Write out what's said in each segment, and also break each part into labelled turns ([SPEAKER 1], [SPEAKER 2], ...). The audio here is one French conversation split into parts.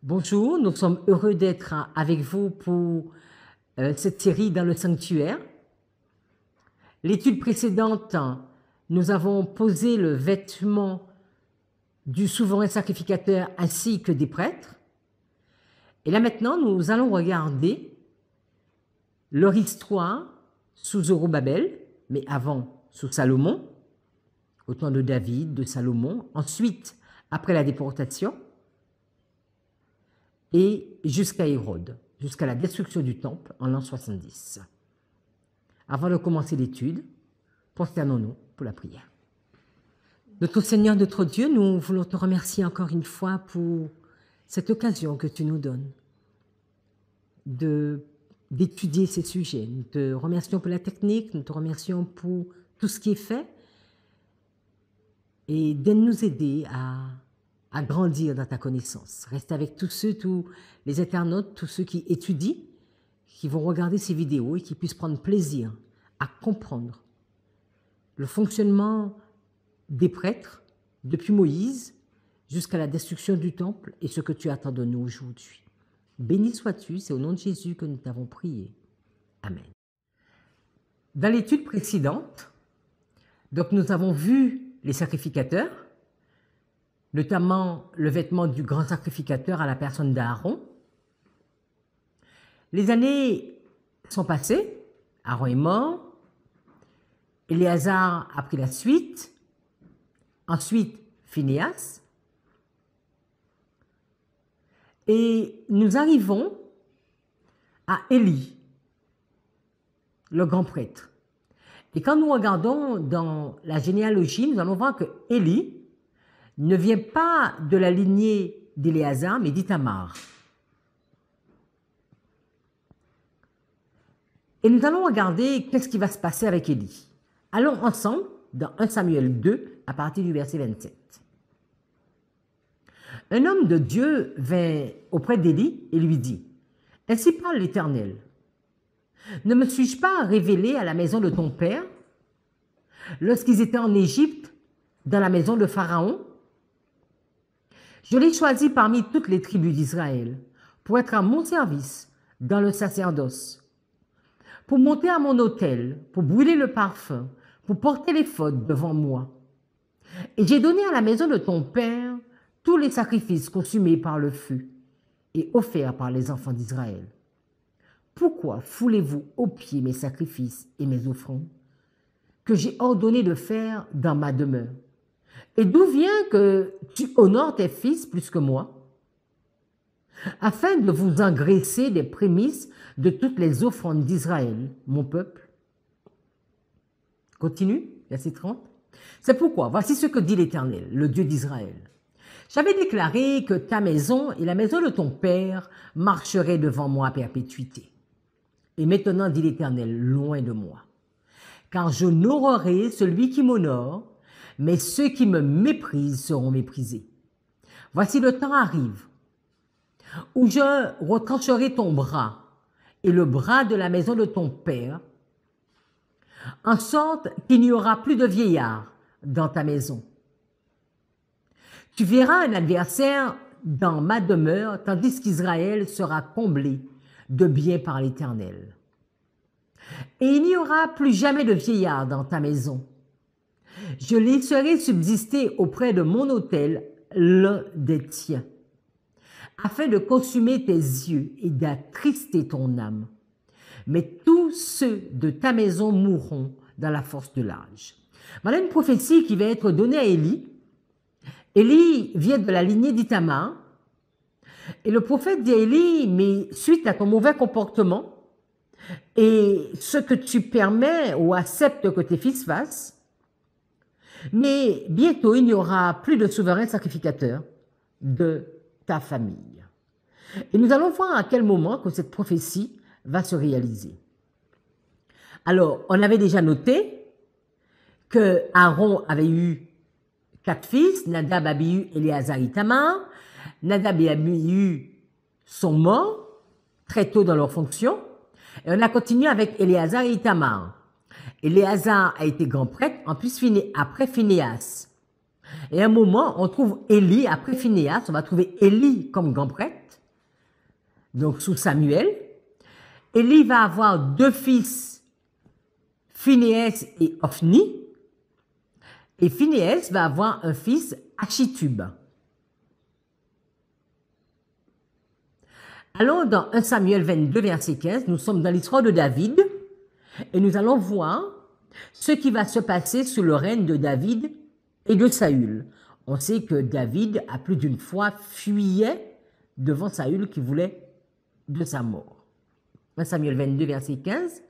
[SPEAKER 1] Bonjour, nous sommes heureux d'être avec vous pour cette série dans le sanctuaire. L'étude précédente, nous avons posé le vêtement du souverain sacrificateur ainsi que des prêtres. Et là maintenant, nous allons regarder leur histoire sous Zorobabel, mais avant sous Salomon, au temps de David, de Salomon, ensuite après la déportation, et jusqu'à Hérode, jusqu'à la destruction du temple en l'an 70. Avant de commencer l'étude, prosternons-nous pour la prière. Notre Seigneur, notre Dieu, nous voulons te remercier encore une fois pour cette occasion que tu nous donnes d'étudier ces sujets. Nous te remercions pour la technique, nous te remercions pour tout ce qui est fait et de nous aider à grandir dans ta connaissance. Reste avec tous les internautes, tous ceux qui étudient, qui vont regarder ces vidéos et qui puissent prendre plaisir à comprendre le fonctionnement des prêtres depuis Moïse jusqu'à la destruction du temple et ce que tu attends de nous aujourd'hui. Béni sois-tu, c'est au nom de Jésus que nous t'avons prié. Amen. Dans l'étude précédente, donc nous avons vu les sacrificateurs, notamment le vêtement du grand sacrificateur à la personne d'Aaron. Les années sont passées, Aaron est mort, Éléazar a pris la suite, ensuite Phinéas, et nous arrivons à Élie, le grand prêtre. Et quand nous regardons dans la généalogie, nous allons voir que Élie ne vient pas de la lignée d'Éléazar, mais d'Ithamar. Et nous allons regarder qu'est-ce qui va se passer avec Élie. Allons ensemble dans 1 Samuel 2, à partir du verset 27. Un homme de Dieu vint auprès d'Élie et lui dit, « Ainsi parle l'Éternel. Ne me suis-je pas révélé à la maison de ton père lorsqu'ils étaient en Égypte, dans la maison de Pharaon? Je l'ai choisi parmi toutes les tribus d'Israël pour être à mon service dans le sacerdoce, pour monter à mon autel, pour brûler le parfum, pour porter les fautes devant moi. Et j'ai donné à la maison de ton père tous les sacrifices consumés par le feu et offerts par les enfants d'Israël. Pourquoi foulez-vous aux pieds mes sacrifices et mes offrandes que j'ai ordonné de faire dans ma demeure? Et d'où vient que tu honores tes fils plus que moi, afin de vous engraisser des prémices de toutes les offrandes d'Israël, mon peuple? Continue, verset 30. C'est pourquoi, voici ce que dit l'Éternel, le Dieu d'Israël. J'avais déclaré que ta maison et la maison de ton père marcheraient devant moi à perpétuité. Et maintenant, dit l'Éternel, loin de moi. Car j'honorerai celui qui m'honore, mais ceux qui me méprisent seront méprisés. Voici le temps arrive où je retrancherai ton bras et le bras de la maison de ton père, en sorte qu'il n'y aura plus de vieillards dans ta maison. Tu verras un adversaire dans ma demeure, tandis qu'Israël sera comblé de bien par l'Éternel. Et il n'y aura plus jamais de vieillards dans ta maison. Je laisserai subsister auprès de mon autel l'un des tiens, afin de consumer tes yeux et d'attrister ton âme. Mais tous ceux de ta maison mourront dans la force de l'âge. Voilà une prophétie qui va être donnée à Élie. Élie vient de la lignée d'Ithamar. Et le prophète dit à Élie, mais suite à ton mauvais comportement et ce que tu permets ou acceptes que tes fils fassent, mais bientôt il n'y aura plus de souverain sacrificateur de ta famille. Et nous allons voir à quel moment que cette prophétie va se réaliser. Alors, on avait déjà noté que Aaron avait eu 4 fils, Nadab, Abihu, Éléazar, Ithamar. Nadab et Abihu sont morts très tôt dans leur fonction. Et on a continué avec Éléazar et Ithamar. Éléazar a été grand prêtre, en plus après Phinéas. Et à un moment, on trouve Élie après Phinéas, on va trouver Élie comme grand prêtre. donc sous Samuel. Élie va avoir deux fils, Phinéas et Ophni. Et Phinéas va avoir un fils, Achitub. Allons dans 1 Samuel 22, verset 15. Nous sommes dans l'histoire de David. Et nous allons voir ce qui va se passer sous le règne de David et de Saül. On sait que David, a plus d'une fois, fuyait devant Saül qui voulait de sa mort. 1 Samuel 22, verset 15.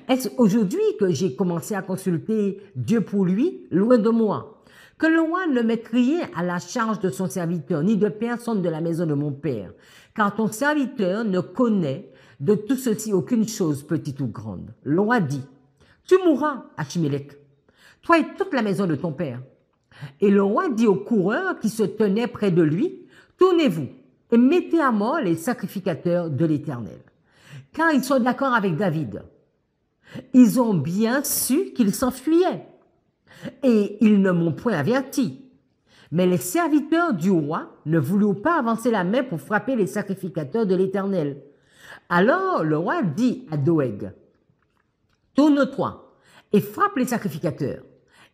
[SPEAKER 1] Est-ce aujourd'hui que j'ai commencé à consulter Dieu pour lui? Loin de moi. Que le roi ne mette rien à la charge de son serviteur, ni de personne de la maison de mon père, car ton serviteur ne connaît de tout ceci aucune chose, petite ou grande. Le roi dit, tu mourras, Achimélec, toi et toute la maison de ton père. Et le roi dit aux coureurs qui se tenaient près de lui, tournez-vous et mettez à mort les sacrificateurs de l'Éternel. Car ils sont d'accord avec David. Ils ont bien su qu'il s'enfuyait. Et ils ne m'ont point averti. Mais les serviteurs du roi ne voulurent pas avancer la main pour frapper les sacrificateurs de l'Éternel. Alors le roi dit à Doeg, tourne-toi et frappe les sacrificateurs.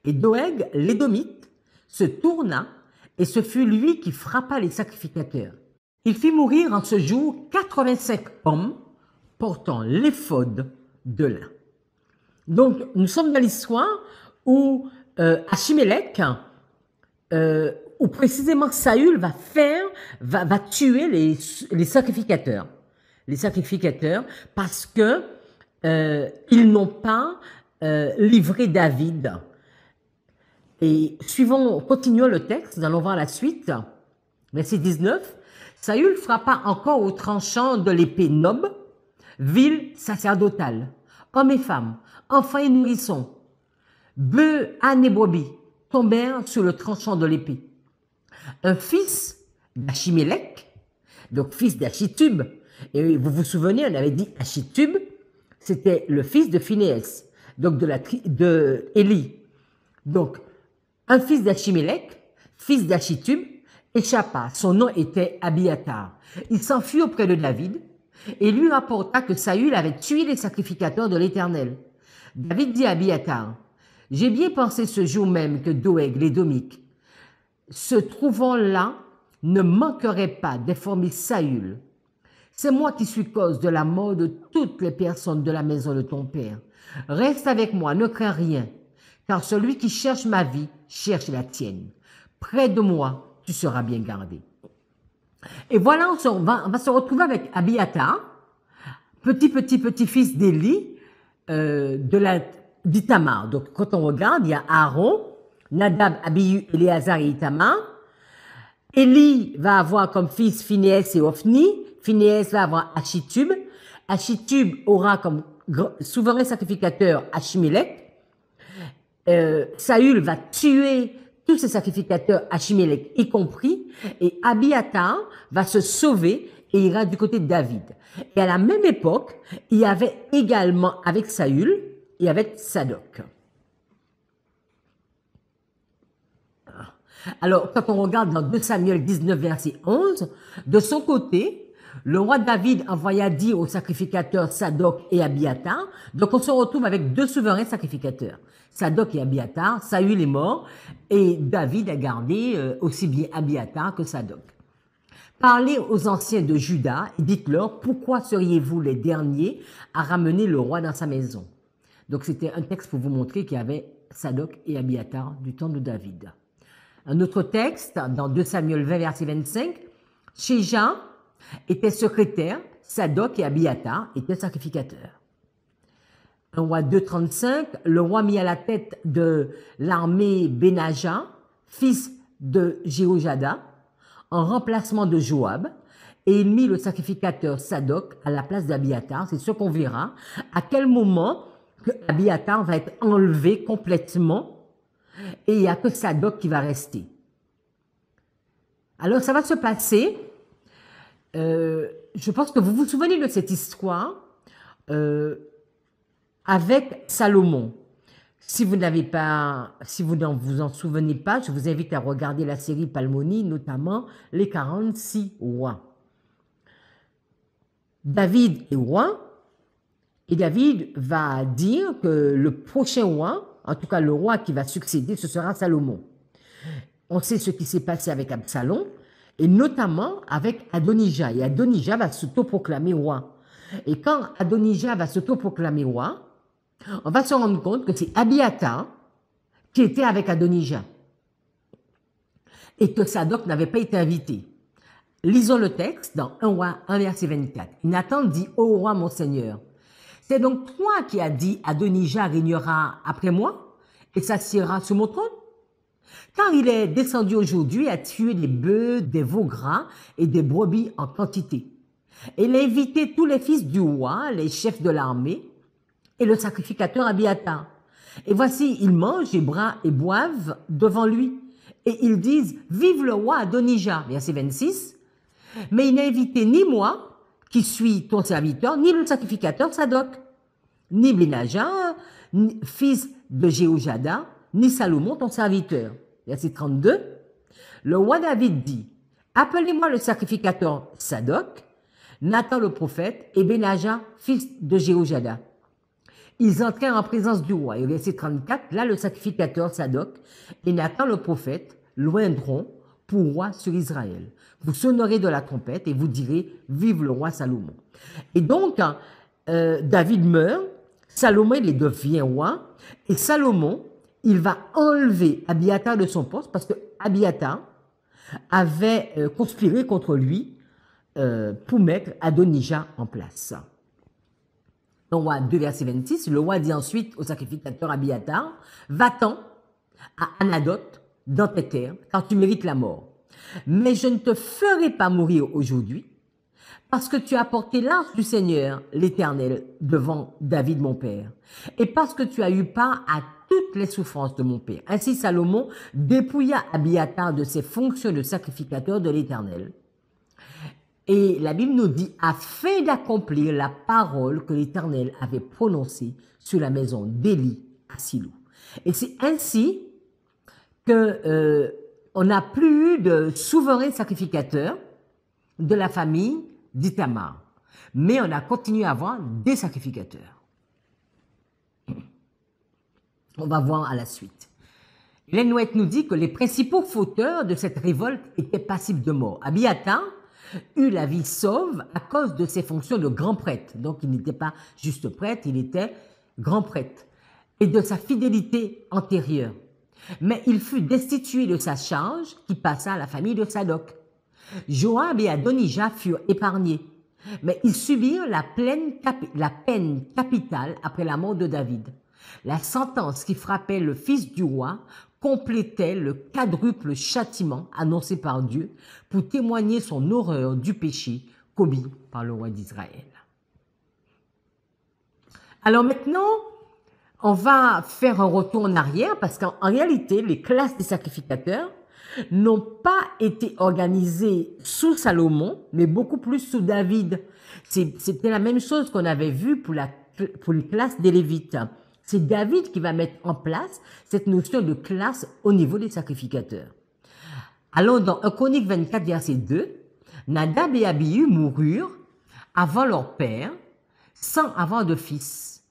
[SPEAKER 1] Et Doeg, l'Édomite, se tourna et ce fut lui qui frappa les sacrificateurs. Il fit mourir en ce jour 85 hommes portant l'éphod de lin. Donc nous sommes dans l'histoire où Achimélec, où précisément Saül va tuer les sacrificateurs. Les sacrificateurs parce que ils n'ont pas livré David. Et continuons le texte, nous allons voir la suite. Verset 19. Saül frappa encore au tranchant de l'épée Nob, ville sacerdotale, hommes et femmes, enfants et nourrissons, bœufs, ânes et brebis tombèrent sur le tranchant de l'épée. Un fils d'Achimélec, donc fils d'Achitub, et vous vous souvenez, on avait dit Achitub, c'était le fils de Phinéas, donc de Élie. Donc, un fils d'Achimélec, fils d'Achitub, échappa. Son nom était Abiatar. Il s'enfuit auprès de David et lui rapporta que Saül avait tué les sacrificateurs de l'Éternel. David dit à Abiatar, « J'ai bien pensé ce jour même que Doeg, l'Édomite, se trouvant là, ne manquerait pas d'informer Saül. C'est moi qui suis cause de la mort de toutes les personnes de la maison de ton père. Reste avec moi, ne crains rien, car celui qui cherche ma vie cherche la tienne. Près de moi, tu seras bien gardé. » Et voilà, on va se retrouver avec Abiatar, petit-fils d'Élie, d'Itamar. Donc, quand on regarde, il y a Aaron, Nadab, Abihu, Éléazar et Itamar. Élie va avoir comme fils Phinéas et Ophni. Phinéas va avoir Achitub. Achitub aura comme souverain sacrificateur Achimélec. Saül va tuer tous ces sacrificateurs, Achimélec y compris, et Abiatar va se sauver et ira du côté de David. Et à la même époque, il y avait également avec Saül et avec Sadoc. Alors, quand on regarde dans 2 Samuel 19, verset 11, de son côté, le roi David envoya dire aux sacrificateurs Sadoc et Abiatar. Donc, on se retrouve avec deux souverains sacrificateurs, Sadoc et Abiatar. Saül est mort et David a gardé aussi bien Abiatar que Sadoc. Parlez aux anciens de Juda et dites-leur, pourquoi seriez-vous les derniers à ramener le roi dans sa maison? Donc, c'était un texte pour vous montrer qu'il y avait Sadoc et Abiatar du temps de David. Un autre texte, dans 2 Samuel 20, verset 25, Shéja était secrétaire, Sadoc et Abiatar étaient sacrificateurs. 1 roi 2, 35, le roi mit à la tête de l'armée Benaja, fils de Jéhojada, en remplacement de Joab, et il mit le sacrificateur Sadoc à la place d'Abiatar. C'est ce qu'on verra, à quel moment que Abiatar va être enlevé complètement, et il n'y a que Sadoc qui va rester. Alors, ça va se passer, je pense que vous vous souvenez de cette histoire avec Salomon. Si vous ne vous en souvenez pas, je vous invite à regarder la série Palmoni, notamment les 46 rois. David est roi, et David va dire que le prochain roi, en tout cas le roi qui va succéder, ce sera Salomon. On sait ce qui s'est passé avec Absalom, et notamment avec Adonijah. Et Adonijah va s'autoproclamer roi. Et quand Adonijah va s'autoproclamer roi, on va se rendre compte que c'est Abiathar qui était avec Adonijah. Et que Sadoc n'avait pas été invité. Lisons le texte dans 1 roi 1 verset 24. Nathan dit, ô roi mon seigneur, c'est donc toi qui as dit Adonijah régnera après moi et s'assiera sur mon trône? Car il est descendu aujourd'hui à tuer des bœufs, des veaux gras et des brebis en quantité. Et il a invité tous les fils du roi, les chefs de l'armée et le sacrificateur Abiathar. Et voici, ils mangent et boivent devant lui. Et ils disent, vive le roi Adonijah, verset 26. Mais il n'a invité ni moi, qui suis ton serviteur, ni le sacrificateur Sadoc, ni Benaja, fils de Jéhojada, ni Salomon, ton serviteur. Verset 32. Le roi David dit, appelez-moi le sacrificateur Sadoc, Nathan le prophète et Benaja, fils de Jéhojada. Ils entrèrent en présence du roi. Et au verset 34, là, le sacrificateur Sadoc et Nathan le prophète loindront pour roi sur Israël. Vous sonnerez de la trompette et vous direz, vive le roi Salomon. Et donc, David meurt, Salomon, il devient roi, et Salomon, il va enlever Abiathar de son poste parce que Abiathar avait conspiré contre lui pour mettre Adonijah en place. Dans roi 2, verset 26, le roi dit ensuite au sacrificateur Abiathar, va-t'en à Anadoth dans tes terres, car tu mérites la mort. Mais je ne te ferai pas mourir aujourd'hui, parce que tu as porté l'arche du Seigneur, l'Éternel, devant David mon père, et parce que tu as eu part à toutes les souffrances de mon père. Ainsi Salomon dépouilla Abiathar de ses fonctions de sacrificateur de l'Éternel. Et la Bible nous dit, afin d'accomplir la parole que l'Éternel avait prononcée sur la maison d'Élie à Silo. Et c'est ainsi que on n'a plus eu de souverain sacrificateur de la famille d'Ithamar. Mais on a continué à avoir des sacrificateurs. On va voir à la suite. Ellen White nous dit que les principaux fauteurs de cette révolte étaient passibles de mort. Abiathar eut la vie sauve à cause de ses fonctions de grand prêtre. Donc il n'était pas juste prêtre, il était grand prêtre. Et de sa fidélité antérieure. Mais il fut destitué de sa charge qui passa à la famille de Sadoc. Joab et Adonijah furent épargnés, mais ils subirent la peine capitale après la mort de David. La sentence qui frappait le fils du roi complétait le quadruple châtiment annoncé par Dieu pour témoigner son horreur du péché commis par le roi d'Israël. Alors maintenant, on va faire un retour en arrière parce qu'en réalité, les classes des sacrificateurs n'ont pas été organisées sous Salomon, mais beaucoup plus sous David. C'était la même chose qu'on avait vu pour les classes des Lévites. C'est David qui va mettre en place cette notion de classe au niveau des sacrificateurs. Allons dans 1 Chronique 24, verset 2. Nadab et Abihu moururent avant leur père, sans avoir de fils.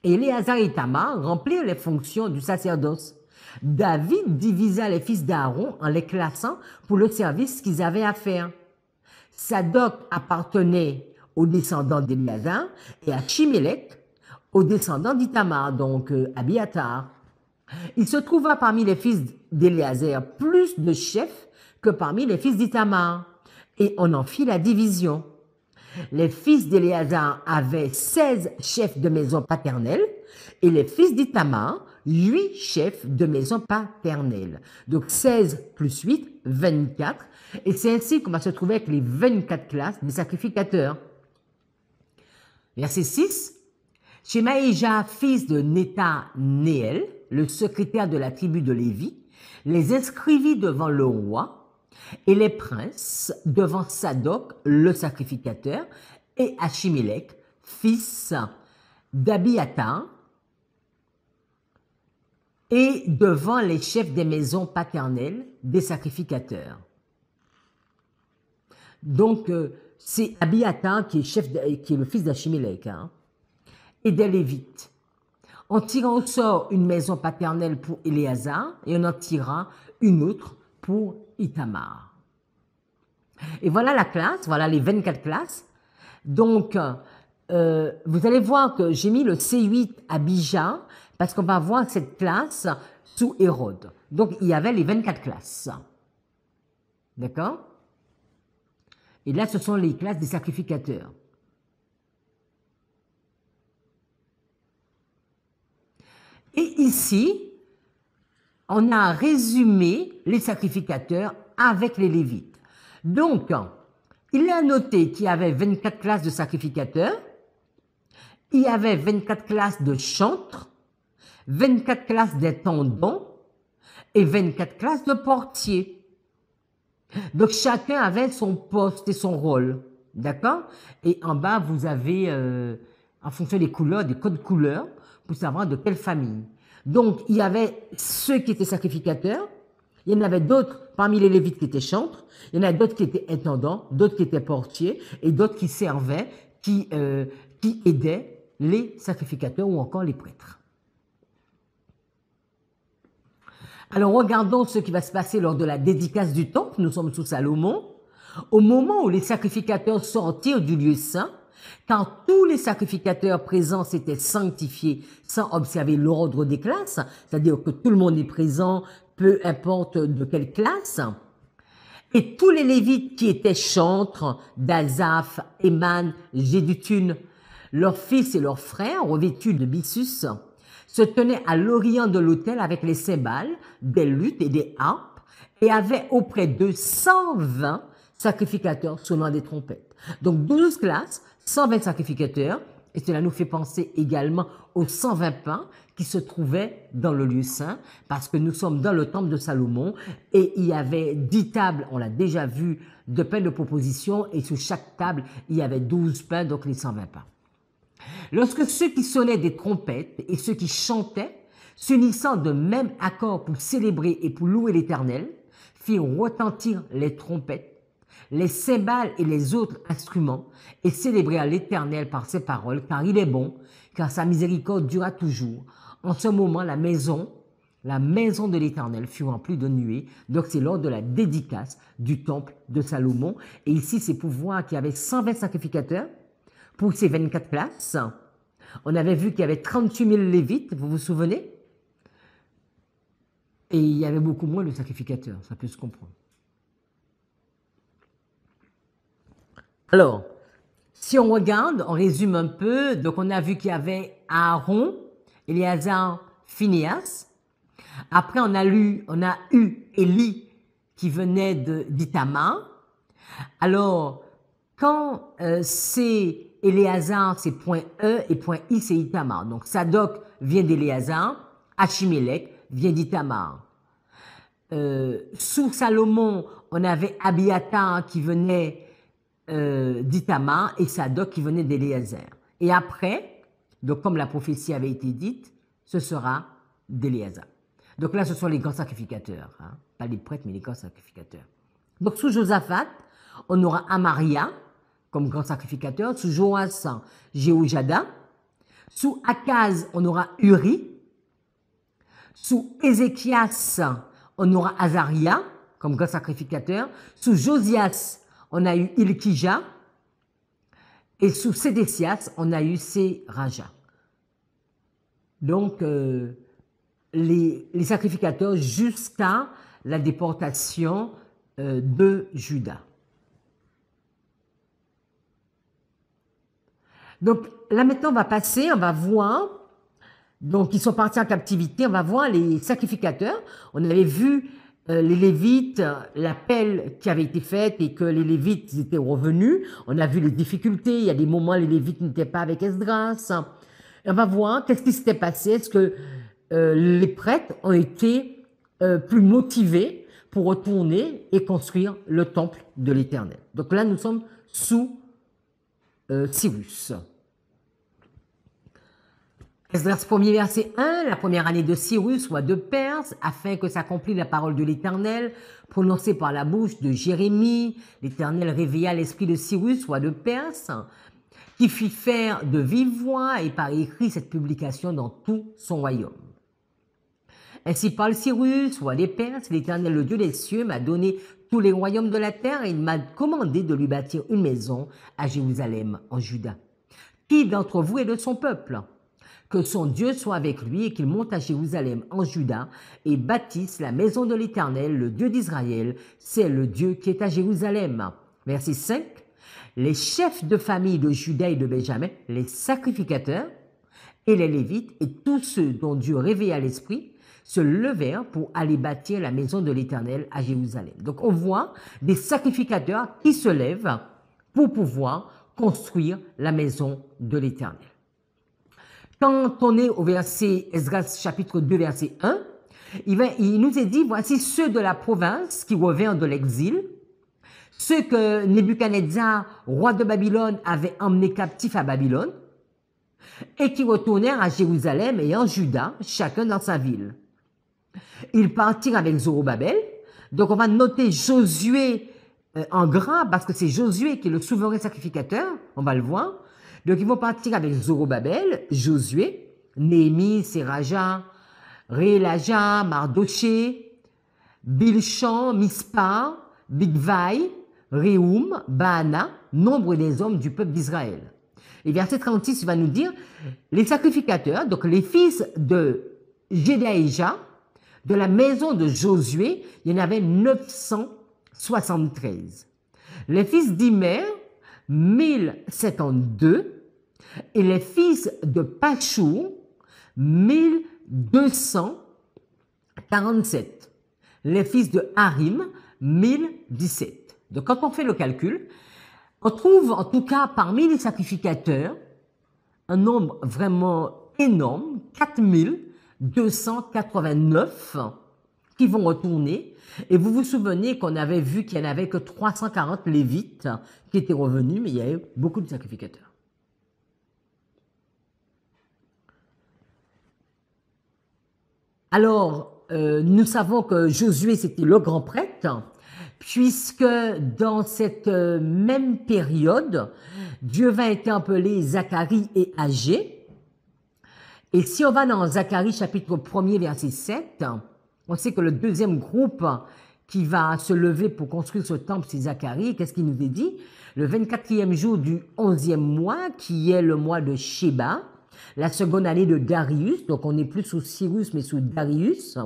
[SPEAKER 1] Et Éléazar et Tamar remplirent les fonctions du sacerdoce. David divisa les fils d'Aaron en les classant pour le service qu'ils avaient à faire. Sadoc appartenait aux descendants d'Éléazar et Achimélec aux descendants d'Ithamar, donc Abiathar. Il se trouva parmi les fils d'Éléazar plus de chefs que parmi les fils d'Ithamar, et on en fit la division. Les fils d'Éléazar avaient 16 chefs de maison paternelle et les fils d'Ithamar, 8 chefs de maison paternelle. Donc 16 plus 8, 24. Et c'est ainsi qu'on va se trouver avec les 24 classes des sacrificateurs. Verset 6. Shemaïja, fils de Nethanéel, le secrétaire de la tribu de Lévi, les inscrivit devant le roi et les princes devant Sadoc, le sacrificateur, et Achimélec, fils d'Abiathar, et devant les chefs des maisons paternelles des sacrificateurs. Donc, c'est Abiathar qui est le fils d'Achimélec, hein, et des Lévites. On tira au sort une maison paternelle pour Éléazar et on en tira une autre pour Ithamar. Et voilà la classe, voilà les 24 classes. Donc, vous allez voir que j'ai mis le C8 à Bija parce qu'on va voir cette classe sous Hérode. Donc, il y avait les 24 classes. D'accord? Et là, ce sont les classes des sacrificateurs. Et ici, on a résumé les sacrificateurs avec les Lévites. Donc, il est noté qu'il y avait 24 classes de sacrificateurs, il y avait 24 classes de chantres, 24 classes d'intendants et 24 classes de portiers. Donc, chacun avait son poste et son rôle. D'accord? Et en bas, vous avez, en fonction des couleurs, des codes couleurs, pour savoir de quelle famille. Donc, il y avait ceux qui étaient sacrificateurs, il y en avait d'autres parmi les Lévites qui étaient chantres, il y en a d'autres qui étaient intendants, d'autres qui étaient portiers, et d'autres qui servaient, qui aidaient les sacrificateurs ou encore les prêtres. Alors, regardons ce qui va se passer lors de la dédicace du temple. Nous sommes sous Salomon. Au moment où les sacrificateurs sortirent du lieu saint, quand tous les sacrificateurs présents s'étaient sanctifiés sans observer l'ordre des classes, c'est-à-dire que tout le monde est présent, peu importe de quelle classe, et tous les Lévites qui étaient chantres, d'Azaph, Éman, Jéduthun, leurs fils et leurs frères, revêtus de byssus, se tenaient à l'orient de l'autel avec les cymbales, des luttes et des harpes, et avaient auprès d'eux 120 sacrificateurs sonnant des trompettes. Donc 12 classes, 120 sacrificateurs, et cela nous fait penser également aux 120 pains qui se trouvaient dans le lieu saint, parce que nous sommes dans le temple de Salomon, et il y avait 10 tables, on l'a déjà vu, de pains de proposition, et sous chaque table, il y avait 12 pains, donc les 120 pains. Lorsque ceux qui sonnaient des trompettes et ceux qui chantaient, s'unissant de même accord pour célébrer et pour louer l'Éternel, firent retentir les trompettes, les cymbales et les autres instruments, et célébrèrent l'Éternel par ses paroles, car il est bon, car sa miséricorde durera toujours. En ce moment, la maison de l'Éternel fut remplie de nuées. Donc c'est lors de la dédicace du temple de Salomon. Et ici, c'est pour voir qu'il y avait 120 sacrificateurs pour ces 24 classes. On avait vu qu'il y avait 38 000 Lévites, vous vous souvenez? Et il y avait beaucoup moins de sacrificateurs, ça peut se comprendre. Alors, si on regarde, on résume un peu, donc on a vu qu'il y avait Aaron, Éléazar, Phinéas. Après, on a eu Élie qui venait d'Ithamar. Alors, quand c'est Éléazar, c'est point E et point I, c'est Ithamar. Donc, Sadok vient d'Éléazar, Achimélec vient d'Ithamar. Sous Salomon, on avait Abiathar qui venait d'Ithamar et Sadok qui venait d'Éléazar. Et après, donc comme la prophétie avait été dite, ce sera d'Éléazar. Donc là, ce sont les grands sacrificateurs, hein, pas les prêtres, mais les grands sacrificateurs. Donc sous Josaphat, on aura Amaria comme grand sacrificateur, sous Joas, Jéhojada, sous Akaz, on aura Uri, sous Ézéchias, on aura Azaria comme grand sacrificateur, sous Josias, on a eu Ilkija, et sous Sédécias, on a eu Séraja. Donc, les sacrificateurs jusqu'à la déportation de Juda. Donc, là maintenant, on va passer, on va voir, donc ils sont partis en captivité, on va voir les sacrificateurs. On avait vu les Lévites, l'appel qui avait été fait et que les Lévites étaient revenus. On a vu les difficultés, il y a des moments où les Lévites n'étaient pas avec Esdras. Et on va voir qu'est-ce qui s'était passé. Est-ce que les prêtres ont été plus motivés pour retourner et construire le temple de l'Éternel. Donc là, nous sommes sous Cyrus. Esdras 1er verset 1, la première année de Cyrus, roi de Perse, afin que s'accomplisse la parole de l'Éternel, prononcée par la bouche de Jérémie. L'Éternel réveilla l'esprit de Cyrus, roi de Perse, qui fit faire de vive voix et par écrit cette publication dans tout son royaume. Ainsi parle Cyrus, roi des Perses, l'Éternel, le Dieu des cieux, m'a donné tous les royaumes de la terre et il m'a commandé de lui bâtir une maison à Jérusalem, en Juda. Qui d'entre vous est de son peuple? Que son Dieu soit avec lui et qu'il monte à Jérusalem en Juda et bâtisse la maison de l'Éternel, le Dieu d'Israël, c'est le Dieu qui est à Jérusalem. Verset 5. Les chefs de famille de Juda et de Benjamin, les sacrificateurs et les Lévites et tous ceux dont Dieu réveilla l'esprit se levèrent pour aller bâtir la maison de l'Éternel à Jérusalem. Donc on voit des sacrificateurs qui se lèvent pour pouvoir construire la maison de l'Éternel. Quand on est au verset Esdras chapitre 2 verset 1, il nous est dit, voici ceux de la province qui revinrent de l'exil, ceux que Nebuchadnezzar, roi de Babylone, avait emmenés captifs à Babylone, et qui retournèrent à Jérusalem et en Juda, chacun dans sa ville. Ils partirent avec Zorobabel, donc on va noter Josué en gras, parce que c'est Josué qui est le souverain sacrificateur, on va le voir. Donc, ils vont partir avec Zorobabel, Josué, Néhémie, Seraja, Rélaja, Mardoché, Bilchan, Mispa, Bigvai, Réoum, Baana, nombre des hommes du peuple d'Israël. Et verset 36 va nous dire, les sacrificateurs, donc les fils de Jédaïja, de la maison de Josué, il y en avait 973. Les fils d'Imer, 1072, et les fils de Pachur, 1247. Les fils de Harim, 1017. Donc quand on fait le calcul, on trouve en tout cas parmi les sacrificateurs un nombre vraiment énorme, 4289 qui vont retourner. Et vous vous souvenez qu'on avait vu qu'il n'y en avait que 340 lévites qui étaient revenus, mais il y avait beaucoup de sacrificateurs. Alors, nous savons que Josué, c'était le grand prêtre, puisque dans cette même période, Dieu va interpeller Zacharie et Agé. Et si on va dans Zacharie chapitre 1er verset 7, on sait que le deuxième groupe qui va se lever pour construire ce temple, c'est Zacharie. Qu'est-ce qu'il nous est dit? Le 24e jour du 11e mois, qui est le mois de Sheba, la seconde année de Darius, donc on n'est plus sous Cyrus mais sous Darius.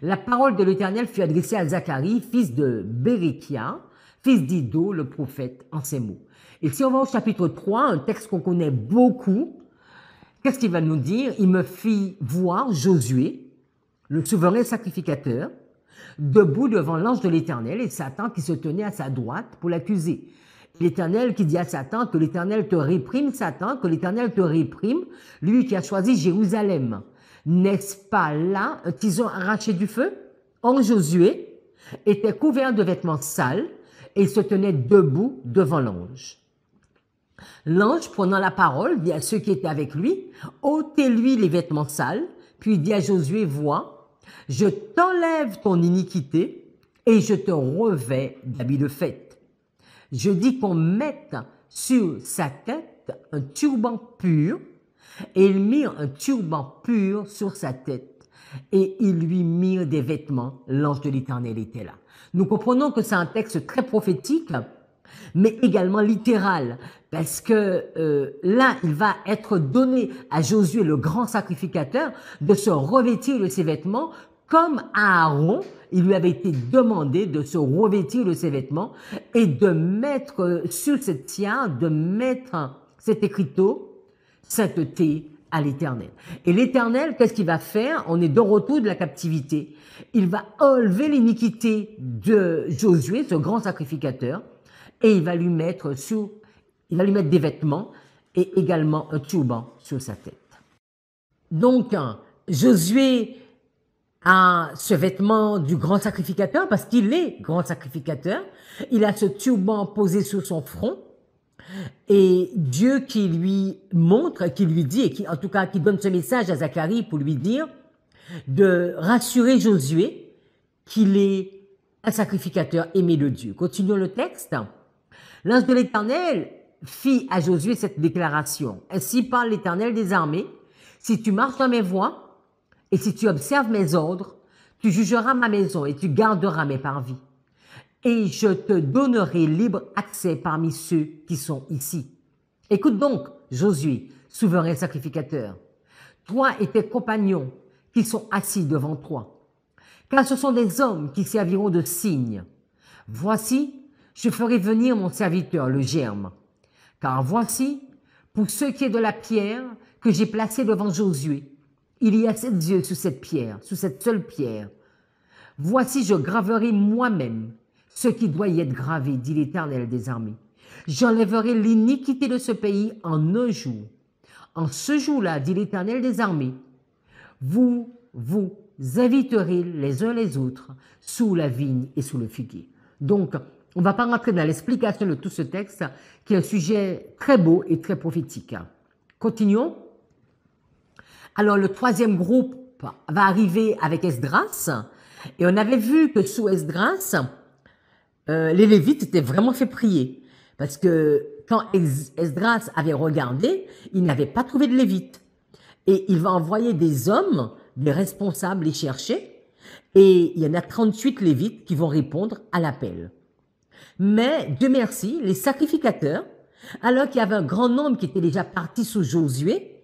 [SPEAKER 1] La parole de l'Éternel fut adressée à Zacharie, fils de Béréchia, fils d'Iddo, le prophète, en ces mots. Et si on va au chapitre 3, un texte qu'on connaît beaucoup, qu'est-ce qu'il va nous dire? Il me fit voir Josué, le souverain sacrificateur, debout devant l'ange de l'Éternel et Satan qui se tenait à sa droite pour l'accuser. L'Éternel qui dit à Satan que l'Éternel te réprime, Satan, que l'Éternel te réprime, lui qui a choisi Jérusalem. N'est-ce pas là un tison arraché du feu? Or Josué était couvert de vêtements sales et se tenait debout devant l'ange. L'ange, prenant la parole, dit à ceux qui étaient avec lui, « ôtez-lui les vêtements sales », puis il dit à Josué, « Vois, je t'enlève ton iniquité et je te revêts d'habits de fête. Je dis qu'on mette sur sa tête un turban pur, et ils mirent un turban pur sur sa tête, et ils lui mirent des vêtements. L'ange de l'Éternel était là. » Nous comprenons que c'est un texte très prophétique, mais également littéral, parce que là, il va être donné à Josué, le grand sacrificateur, de se revêtir de ses vêtements, comme à Aaron, il lui avait été demandé de se revêtir de ses vêtements et de mettre sur cette tiare, de mettre cet écriteau, sainteté à l'Éternel. Et l'Éternel, qu'est-ce qu'il va faire? On est de retour de la captivité. Il va enlever l'iniquité de Josué, ce grand sacrificateur, et il va lui mettre des vêtements et également un turban sur sa tête. Donc, Josué a ce vêtement du grand sacrificateur parce qu'il est grand sacrificateur. Il a ce turban posé sur son front Et Dieu qui lui montre, qui lui dit, et qui, en tout cas, qui donne ce message à Zacharie pour lui dire de rassurer Josué qu'il est un sacrificateur aimé de Dieu. Continuons le texte. L'ange de l'Éternel fit à Josué cette déclaration. Ainsi parle l'Éternel des armées. Si tu marches dans mes voies et si tu observes mes ordres, tu jugeras ma maison et tu garderas mes parvis. Et je te donnerai libre accès parmi ceux qui sont ici. Écoute donc, Josué, souverain sacrificateur, toi et tes compagnons qui sont assis devant toi, car ce sont des hommes qui serviront de signes. Voici, je ferai venir mon serviteur, le germe. Car voici, pour ce qui est de la pierre que j'ai placée devant Josué, il y a 7 yeux sous cette pierre, sous cette seule pierre. Voici, je graverai moi-même ce qui doit y être gravé, dit l'Éternel des armées. J'enlèverai l'iniquité de ce pays en un jour. En ce jour-là, dit l'Éternel des armées, vous inviterez les uns les autres sous la vigne et sous le figuier. Donc, on ne va pas rentrer dans l'explication de tout ce texte, qui est un sujet très beau et très prophétique. Continuons. Alors, le troisième groupe va arriver avec Esdras. Et on avait vu que sous Esdras, les Lévites étaient vraiment fait prier. Parce que quand Esdras avait regardé, il n'avait pas trouvé de Lévites. Et il va envoyer des hommes, des responsables les chercher. Et il y en a 38 Lévites qui vont répondre à l'appel. Mais, Dieu merci, les sacrificateurs, alors qu'il y avait un grand nombre qui était déjà parti sous Josué,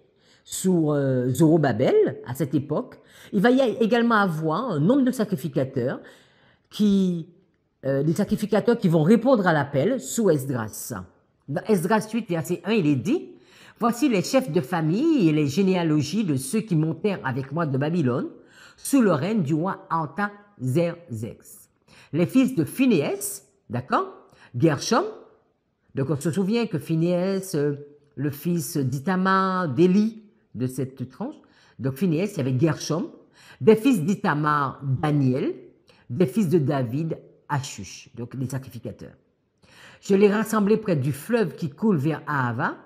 [SPEAKER 1] sous Zorobabel, à cette époque, il va y également avoir un nombre de sacrificateurs des sacrificateurs qui vont répondre à l'appel sous Esdras. Dans Esdras 8, verset 1, il est dit, « Voici les chefs de famille et les généalogies de ceux qui montèrent avec moi de Babylone, sous le règne du roi Artaxerxès. Les fils de Phinéas, d'accord, Gershom, donc on se souvient que Phinéas, le fils d'Ithamar, d'Élie, de cette tranche, donc Phinéas, il y avait Gershom, des fils d'Ithamar, Daniel, des fils de David, Achush, donc les sacrificateurs. Je les rassemblai près du fleuve qui coule vers Ahava,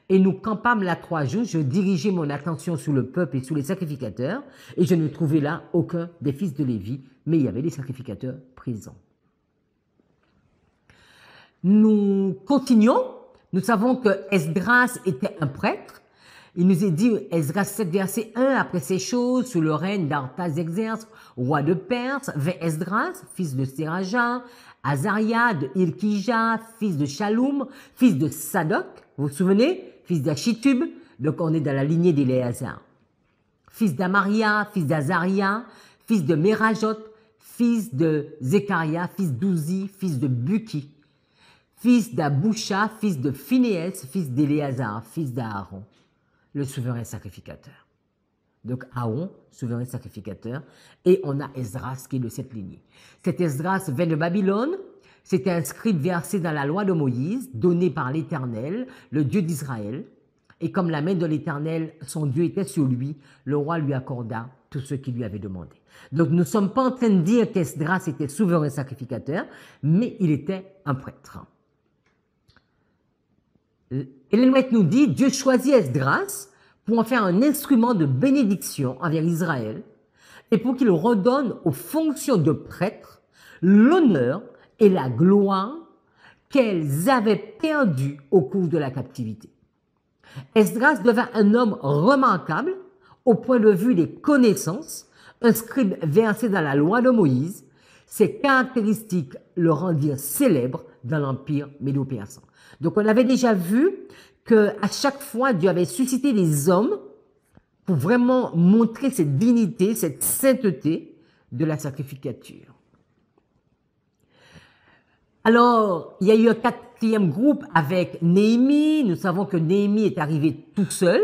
[SPEAKER 1] et nous campâmes là 3 jours. Je dirigeai mon attention sur le peuple et sur les sacrificateurs, et je ne trouvai là aucun des fils de Lévi, mais il y avait des sacrificateurs présents. Nous continuons. Nous savons que Esdras était un prêtre. Il nous est dit, Esdras 7, verset 1, après ces choses, sous le règne d'Artaxerxès, roi de Perse, vint Esdras, fils de Séraja, Azaria de Ilkija, fils de Shaloum, fils de Sadok, vous vous souvenez, fils d'Achitub, donc on est dans la lignée d'Éléazar, fils d'Amaria, fils d'Azaria, fils de Merajot, fils de Zécharia, fils d'Ouzi, fils de Buki, fils d'Aboucha, fils de Phinéas, fils d'Éléazar, fils d'Aaron, le souverain sacrificateur. Donc Aaron, souverain sacrificateur, et on a Esdras qui est de cette lignée. Cet Esdras vient de Babylone, c'était un scribe versé dans la loi de Moïse, donné par l'Éternel, le Dieu d'Israël, et comme la main de l'Éternel, son Dieu était sur lui, le roi lui accorda tout ce qu'il lui avait demandé. Donc nous ne sommes pas en train de dire qu'Esdras était souverain sacrificateur, mais il était un prêtre. Ellen White nous dit, Dieu choisit Esdras pour en faire un instrument de bénédiction envers Israël et pour qu'il redonne aux fonctions de prêtre l'honneur et la gloire qu'elles avaient perdues au cours de la captivité. Esdras devint un homme remarquable au point de vue des connaissances, un scribe versé dans la loi de Moïse. Ses caractéristiques le rendirent célèbre dans l'empire médo-persan. Donc on avait déjà vu qu'à chaque fois Dieu avait suscité des hommes pour vraiment montrer cette dignité, cette sainteté de la sacrificature. Alors, il y a eu un 4e groupe avec Néhémie. Nous savons que Néhémie est arrivé tout seul,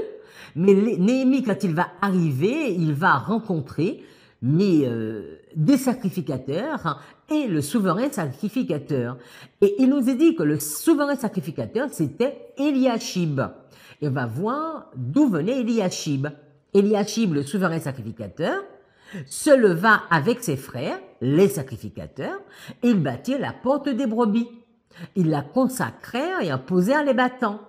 [SPEAKER 1] mais Néhémie, quand il va arriver, il va rencontrer des sacrificateurs et le souverain sacrificateur. Et il nous est dit que le souverain sacrificateur, c'était Eliashib. Et on va voir d'où venait Eliashib. Eliashib, le souverain sacrificateur, se leva avec ses frères, les sacrificateurs, et ils bâtirent la porte des brebis. Ils la consacrèrent et en posèrent les battants.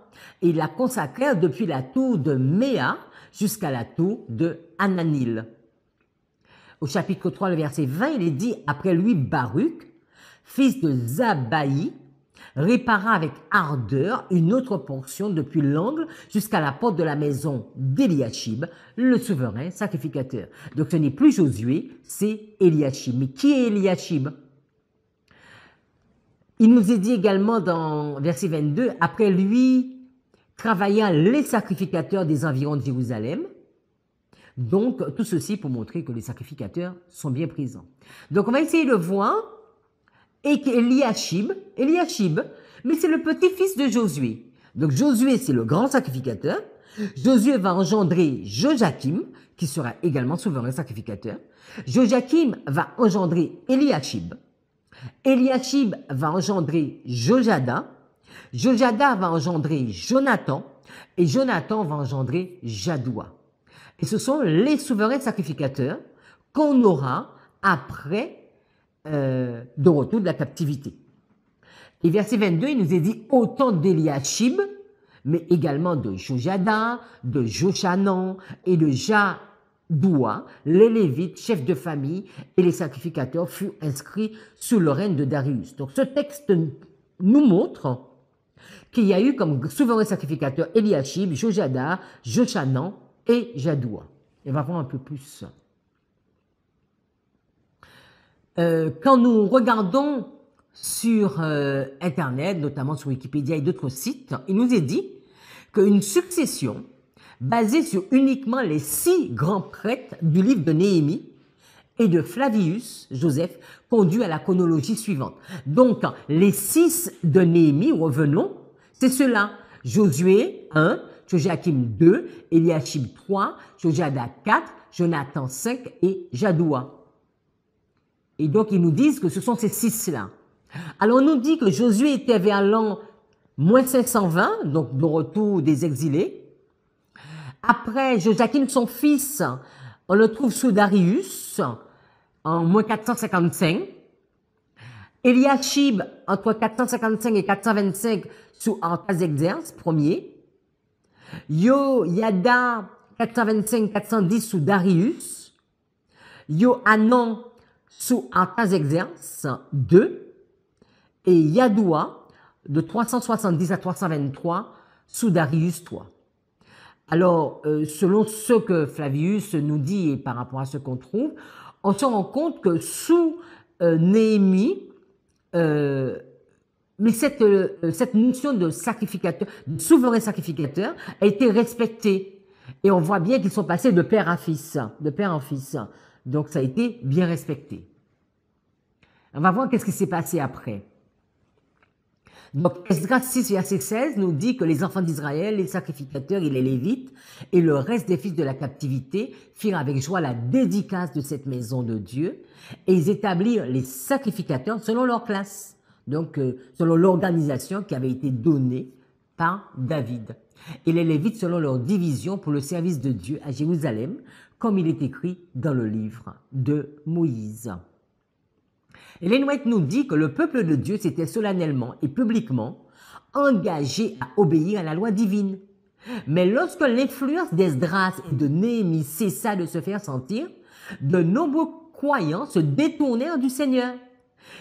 [SPEAKER 1] Et ils la consacrèrent depuis la tour de Méa jusqu'à la tour de Hananil. Au chapitre 3, le verset 20, il est dit, après lui, Baruch, fils de Zabaï, répara avec ardeur une autre portion depuis l'angle jusqu'à la porte de la maison d'Eliashib, le souverain sacrificateur. Donc ce n'est plus Josué, c'est Eliashib. Mais qui est Eliashib? Il nous est dit également dans verset 22, après lui travaillant les sacrificateurs des environs de Jérusalem. Donc tout ceci pour montrer que les sacrificateurs sont bien présents. Donc on va essayer de voir. Et Eliashib, mais c'est le petit-fils de Josué. Donc Josué, c'est le grand sacrificateur. Josué va engendrer Joachim, qui sera également souverain sacrificateur. Joachim va engendrer Eliashib. Eliashib va engendrer Jojada. Jojada va engendrer Jonathan. Et Jonathan va engendrer Jadoua. Et ce sont les souverains sacrificateurs qu'on aura après de retour de la captivité. Et verset 22, il nous est dit autant d'Eliashib, mais également de Jojada, de Jochanan et de Jadoua, les Lévites, chefs de famille et les sacrificateurs furent inscrits sous le règne de Darius. Donc ce texte nous montre qu'il y a eu comme souverain sacrificateur Eliashib, Jojada, Jochanan et Jadoua. Et on va voir un peu plus. Quand nous regardons sur Internet, notamment sur Wikipédia et d'autres sites, il nous est dit qu'une succession basée sur uniquement les 6 grands prêtres du livre de Néhémie et de Flavius Joseph conduit à la chronologie suivante. Donc, les 6 de Néhémie, revenons, c'est ceux-là. Josué 1, Joachim 2, Eliashib 3, Jojada 4, Jonathan 5 et Jadoua. Et donc, ils nous disent que ce sont ces 6-là. Alors, on nous dit que Josué était vers l'an moins 520, donc de retour des exilés. Après, Joachim, son fils, on le trouve sous Darius, en moins 455. Eliashib, entre 455 et 425, sous Artaxerxès Ier. Yoyada, 425-410, sous Darius. Yohanan, sous Artaxerxès II, et Yadoua, de 370 à 323, sous Darius III. Alors, selon ce que Flavius nous dit et par rapport à ce qu'on trouve, on se rend compte que sous Néhémie, mais cette notion de sacrificateur, de souverain sacrificateur, a été respectée. Et on voit bien qu'ils sont passés de père en fils. Donc, ça a été bien respecté. On va voir qu'est-ce qui s'est passé après. Donc, Esdras 6, verset 16 nous dit que les enfants d'Israël, les sacrificateurs et les Lévites et le reste des fils de la captivité firent avec joie la dédicace de cette maison de Dieu et ils établirent les sacrificateurs selon leur classe, donc selon l'organisation qui avait été donnée par David. Et les Lévites selon leur division pour le service de Dieu à Jérusalem, comme il est écrit dans le livre de Moïse. Ellen White nous dit que le peuple de Dieu s'était solennellement et publiquement engagé à obéir à la loi divine. Mais lorsque l'influence d'Esdras et de Néhémie cessa de se faire sentir, de nombreux croyants se détournèrent du Seigneur.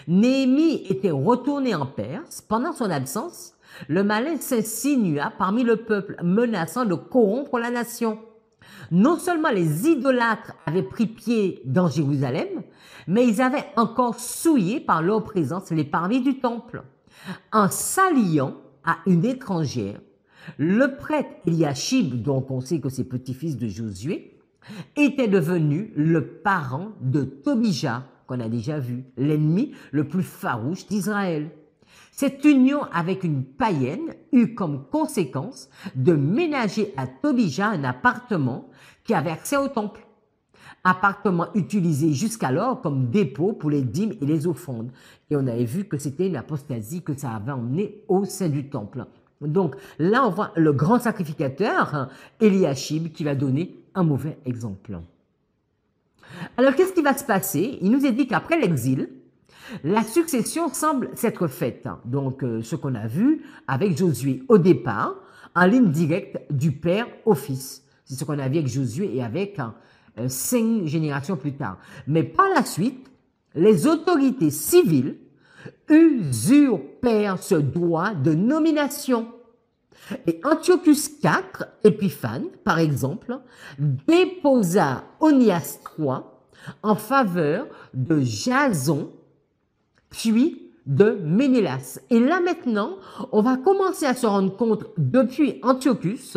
[SPEAKER 1] Néhémie était retourné en Perse. Pendant son absence, le malin s'insinua parmi le peuple, menaçant de corrompre la nation. Non seulement les idolâtres avaient pris pied dans Jérusalem, mais ils avaient encore souillé par leur présence les parvis du temple. En s'alliant à une étrangère, le prêtre Eliashib, dont on sait que c'est petit-fils de Josué, était devenu le parent de Tobija, qu'on a déjà vu, l'ennemi le plus farouche d'Israël. Cette union avec une païenne eut comme conséquence de ménager à Tobija un appartement qui avait accès au temple. Appartement utilisé jusqu'alors comme dépôt pour les dîmes et les offrandes. Et on avait vu que c'était une apostasie que ça avait emmené au sein du temple. Donc là, on voit le grand sacrificateur, Eliashib, qui va donner un mauvais exemple. Alors, qu'est-ce qui va se passer? Il nous est dit qu'après l'exil, La succession semble s'être faite, donc ce qu'on a vu avec Josué au départ, en ligne directe du père au fils. C'est ce qu'on a vu avec Josué et avec 5 générations plus tard. Mais par la suite, les autorités civiles usurpèrent ce droit de nomination. Et Antiochus IV, Épiphane, par exemple, déposa Onias III en faveur de Jason, puis de Ménélas. Et là maintenant, on va commencer à se rendre compte depuis Antiochus,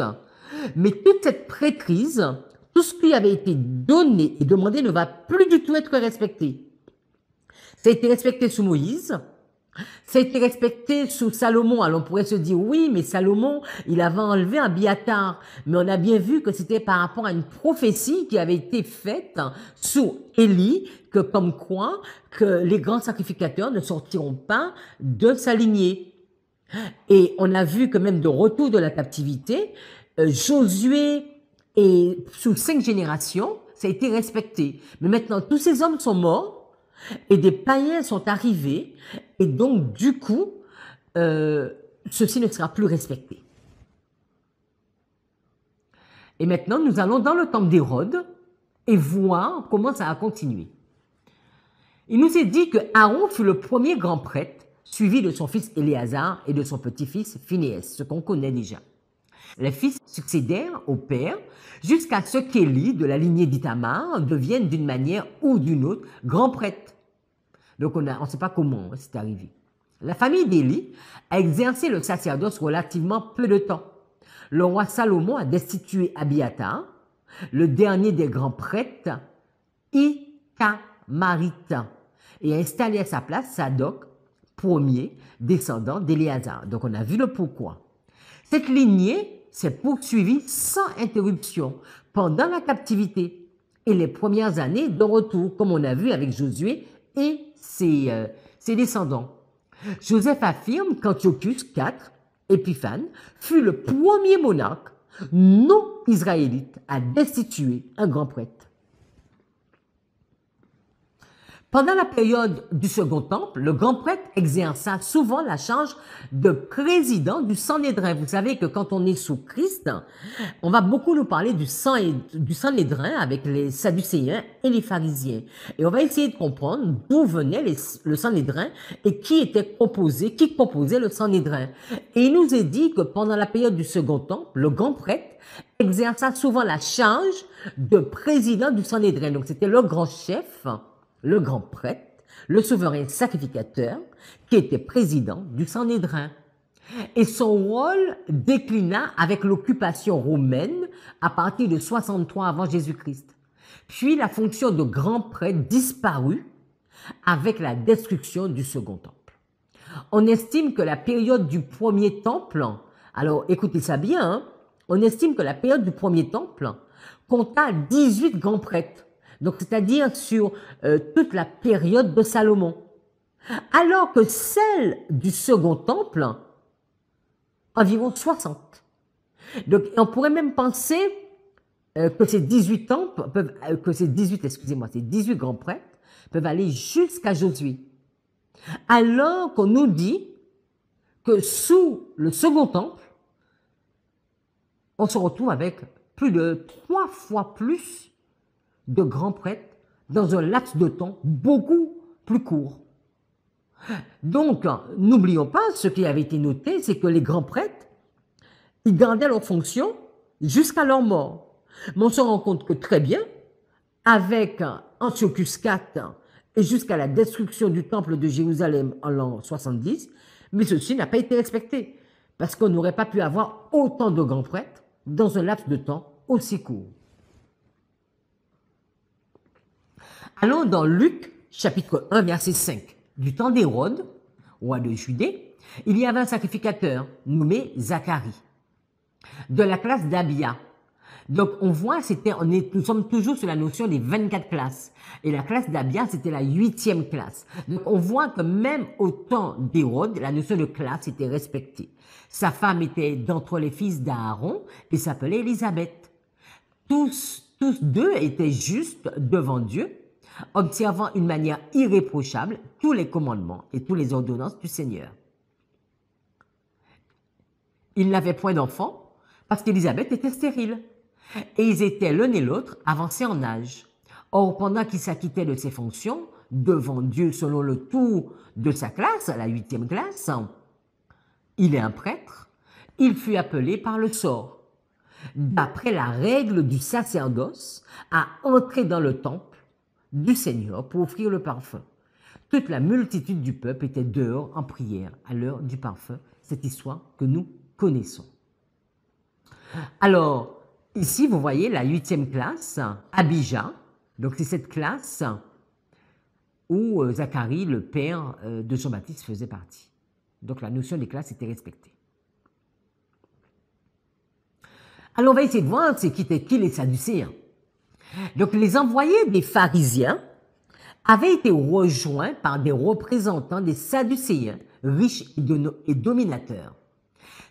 [SPEAKER 1] mais toute cette prêtrise, tout ce qui avait été donné et demandé ne va plus du tout être respecté. Ça a été respecté sous Moïse, ça a été respecté sous Salomon. Alors on pourrait se dire, oui, mais Salomon, il avait enlevé Abiathar. Mais on a bien vu que c'était par rapport à une prophétie qui avait été faite sous Élie, que comme quoi que les grands sacrificateurs ne sortiront pas de sa lignée. Et on a vu que même de retour de la captivité, Josué, et sous 5 générations, ça a été respecté. Mais maintenant, tous ces hommes sont morts, et des païens sont arrivés, et donc du coup, ceci ne sera plus respecté. Et maintenant, nous allons dans le temple d'Hérode et voir comment ça a continué. Il nous est dit que Aaron fut le premier grand prêtre, suivi de son fils Éléazar et de son petit-fils Phinéas, ce qu'on connaît déjà. Les fils succédèrent au père jusqu'à ce qu'Élie, de la lignée d'Ithamar, devienne d'une manière ou d'une autre grand prêtre. Donc on ne sait pas comment c'est arrivé. La famille d'Élie a exercé le sacerdoce relativement peu de temps. Le roi Salomon a destitué Abiathar, le dernier des grands prêtres, Ithamarite, et a installé à sa place Sadoc, premier descendant d'Éléazar. Donc on a vu le pourquoi. Cette lignée s'est poursuivie sans interruption pendant la captivité et les premières années de retour, comme on a vu avec Josué et ses descendants. Joseph affirme qu'Antiochus IV, Épiphane, fut le premier monarque non israélite à destituer un grand prêtre. Pendant la période du Second Temple, le grand prêtre exerça souvent la charge de président du Sanhédrin. Vous savez que quand on est sous Christ, on va beaucoup nous parler du Sanhédrin avec les Sadducéens et les pharisiens. Et on va essayer de comprendre d'où venait le Sanhédrin et qui composait le Sanhédrin. Et il nous est dit que pendant la période du Second Temple, le grand prêtre exerça souvent la charge de président du Sanhédrin. Donc c'était le grand chef, le grand prêtre, le souverain sacrificateur, qui était président du Sanhédrin. Et son rôle déclina avec l'occupation romaine à partir de 63 avant Jésus-Christ. Puis la fonction de grand prêtre disparut avec la destruction du Second Temple. On estime que la période du Premier Temple, alors écoutez ça bien, hein, on estime que la période du Premier Temple compta 18 grands prêtres. Donc, c'est-à-dire sur toute la période de Salomon. Alors que celle du Second Temple, environ 60. Donc, on pourrait même penser que ces 18 temples ces 18 grands prêtres peuvent aller jusqu'à Josué. Alors qu'on nous dit que sous le Second Temple, on se retrouve avec plus de 3 fois plus de grands prêtres dans un laps de temps beaucoup plus court. Donc, n'oublions pas, ce qui avait été noté, c'est que les grands prêtres, ils gardaient leur fonction jusqu'à leur mort. Mais on se rend compte que très bien, avec Antiochus IV et jusqu'à la destruction du temple de Jérusalem en l'an 70, mais ceci n'a pas été respecté, parce qu'on n'aurait pas pu avoir autant de grands prêtres dans un laps de temps aussi court. Allons dans Luc, chapitre 1, verset 5. Du temps d'Hérode, roi de Judée, il y avait un sacrificateur nommé Zacharie, de la classe d'Abia. Donc on voit, nous sommes toujours sur la notion des 24 classes. Et la classe d'Abia, c'était la 8e classe. Donc on voit que même au temps d'Hérode, la notion de classe était respectée. Sa femme était d'entre les fils d'Aaron et s'appelait Élisabeth. Tous deux étaient justes devant Dieu, observant une manière irréprochable tous les commandements et toutes les ordonnances du Seigneur. Ils n'avaient point d'enfants parce qu'Élisabeth était stérile et ils étaient l'un et l'autre avancés en âge. Or, pendant qu'il s'acquittait de ses fonctions devant Dieu selon le tour de sa classe, la 8e classe, il est un prêtre, il fut appelé par le sort, d'après la règle du sacerdoce, à entrer dans le temple du Seigneur pour offrir le parfum. Toute la multitude du peuple était dehors en prière à l'heure du parfum, cette histoire que nous connaissons. Alors, ici, vous voyez la 8e classe, Abijah. Donc, c'est cette classe où Zacharie, le père de Jean-Baptiste, faisait partie. Donc, la notion des classes était respectée. Alors, on va essayer de voir c'est qui étaient qui les Sadducéens. Donc, les envoyés des pharisiens avaient été rejoints par des représentants des Sadducéens, riches et dominateurs.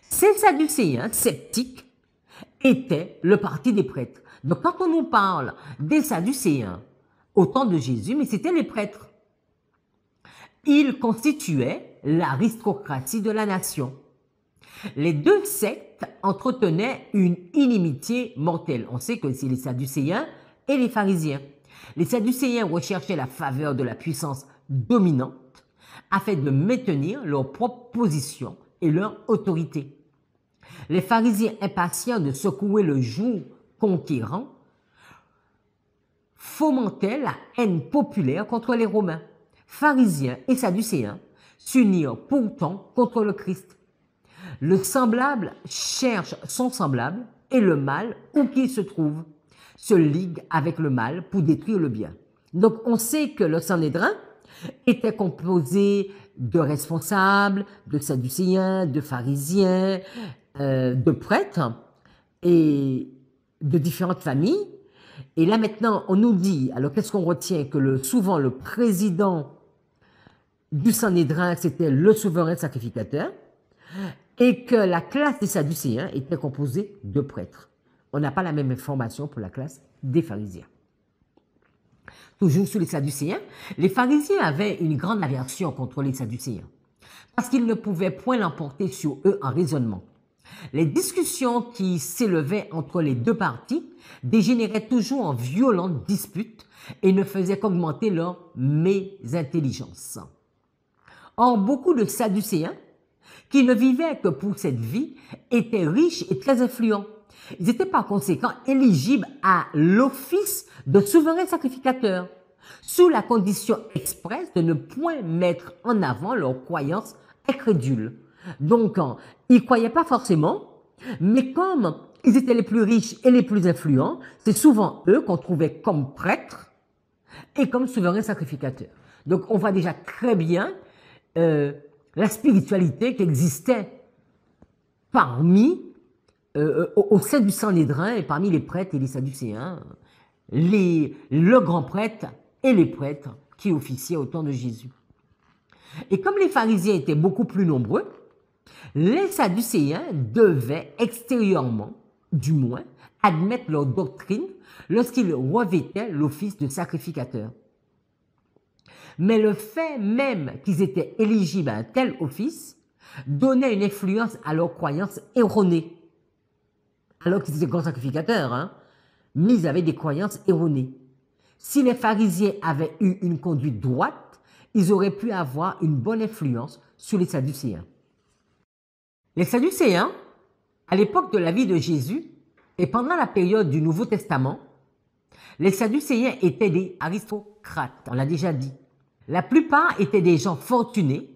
[SPEAKER 1] Ces Sadducéens sceptiques étaient le parti des prêtres. Donc, quand on nous parle des Sadducéens au temps de Jésus, mais c'était les prêtres. Ils constituaient l'aristocratie de la nation. Les deux sectes entretenaient une inimitié mortelle. On sait que c'est les Sadducéens et les pharisiens. Les Sadducéens recherchaient la faveur de la puissance dominante afin de maintenir leur propre position et leur autorité. Les pharisiens impatients de secouer le joug conquérant fomentaient la haine populaire contre les Romains. Pharisiens et Sadducéens s'unirent pourtant contre le Christ. Le semblable cherche son semblable et le mal, où qu'il se trouve, se ligue avec le mal pour détruire le bien. Donc on sait que le Sanhédrin était composé de responsables, de Sadducéens, de pharisiens, de prêtres et de différentes familles. Et là maintenant, on nous dit, alors qu'est-ce qu'on retient? Que souvent le président du Sanhédrin, c'était le souverain sacrificateur, et que la classe des Sadducéens était composée de prêtres. On n'a pas la même information pour la classe des pharisiens. Toujours sur les Sadducéens, les pharisiens avaient une grande aversion contre les Sadducéens, parce qu'ils ne pouvaient point l'emporter sur eux en raisonnement. Les discussions qui s'élevaient entre les deux partis dégénéraient toujours en violentes disputes et ne faisaient qu'augmenter leur mésintelligence. Or, beaucoup de Sadducéens, qui ne vivaient que pour cette vie, étaient riches et très influents. Ils étaient par conséquent éligibles à l'office de souverain sacrificateur, sous la condition expresse de ne point mettre en avant leurs croyances incrédules. Donc, ils ne croyaient pas forcément, mais comme ils étaient les plus riches et les plus influents, c'est souvent eux qu'on trouvait comme prêtres et comme souverains sacrificateurs. Donc, on voit déjà très bien la spiritualité qui existait parmi, au sein du Sanhédrin et parmi les prêtres et les Sadducéens, le grand prêtre et les prêtres qui officiaient au temps de Jésus. Et comme les pharisiens étaient beaucoup plus nombreux, les Sadducéens devaient extérieurement, du moins, admettre leur doctrine lorsqu'ils revêtaient l'office de sacrificateur. Mais le fait même qu'ils étaient éligibles à un tel office donnait une influence à leurs croyances erronées. Alors qu'ils étaient grands sacrificateurs, mais ils avaient des croyances erronées. Si les pharisiens avaient eu une conduite droite, ils auraient pu avoir une bonne influence sur les Sadducéens. Les Sadducéens, à l'époque de la vie de Jésus et pendant la période du Nouveau Testament, les Sadducéens étaient des aristocrates, on l'a déjà dit. La plupart étaient des gens fortunés